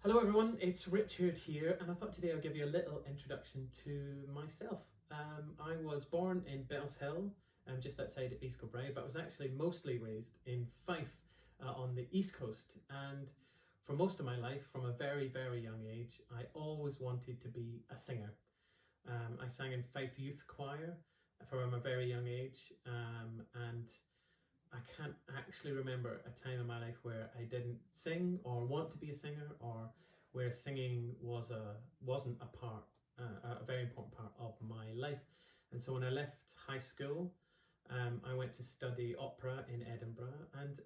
Hello everyone, it's Richard here, and I thought today I'll give you a little introduction to myself. I was born in Bellshill, just outside of East Kilbride, but I was actually mostly raised in Fife on the East Coast. And for most of my life, from a very, very young age, I always wanted to be a singer. I sang in Fife Youth Choir from a very young age, and I can't actually remember a time in my life where I didn't sing or want to be a singer, or where singing wasn't a very important part of my life. And so when I left high school, I went to study opera in Edinburgh, and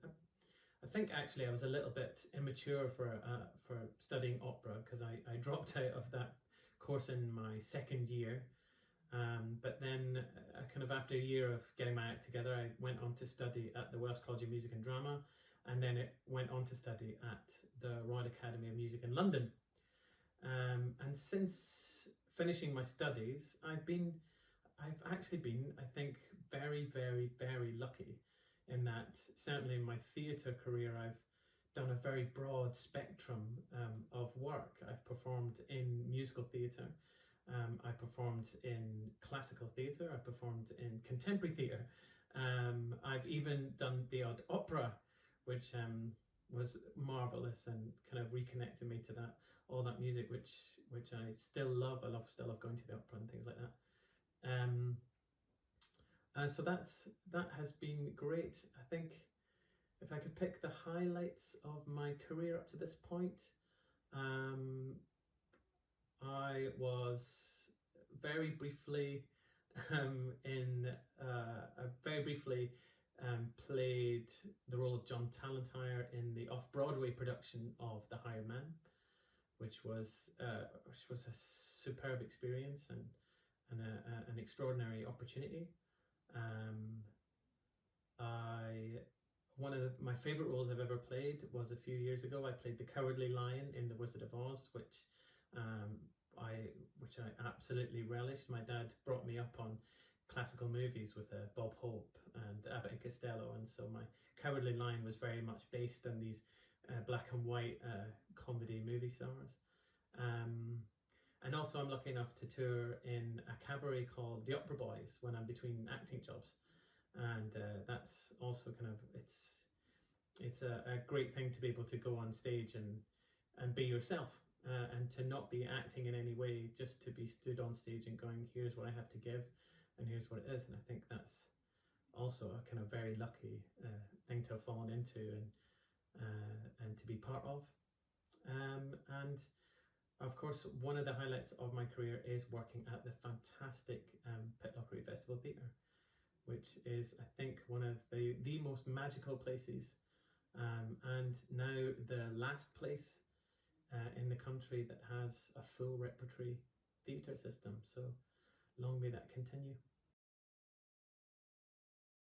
I think actually I was a little bit immature for studying opera, because I dropped out of that course in my second year. But then, kind of after a year of getting my act together, I went on to study at the Welsh College of Music and Drama, and then it went on to study at the Royal Academy of Music in London. And since finishing my studies, I've actually been, I think, very, very, very lucky in that certainly in my theatre career, I've done a very broad spectrum of work. I've performed in musical theatre. I performed in classical theatre, I've performed in contemporary theatre. I've even done the odd opera, which was marvellous and kind of reconnected me to all that music, which I still love. Still love going to the opera and things like that. So that has been great. I think if I could pick the highlights of my career up to this point, I was very briefly played the role of John Tallentire in the off-Broadway production of The Hired Man, which was a superb experience and an extraordinary opportunity. One of my favourite roles I've ever played was a few years ago. I played the Cowardly Lion in The Wizard of Oz, which I absolutely relished. My dad brought me up on classical movies with Bob Hope and Abbott and Costello, and so my Cowardly Lion was very much based on these black and white comedy movie stars. And also I'm lucky enough to tour in a cabaret called The Opera Boys when I'm between acting jobs, and that's also kind of, it's a great thing to be able to go on stage and be yourself. And to not be acting in any way, just to be stood on stage and going, here's what I have to give and here's what it is. And I think that's also a kind of very lucky thing to have fallen into and to be part of. And of course, one of the highlights of my career is working at the fantastic Pitlochry Festival Theatre, which is, I think, one of the most magical places, and now the last place in the country that has a full repertory theatre system. So long may that continue.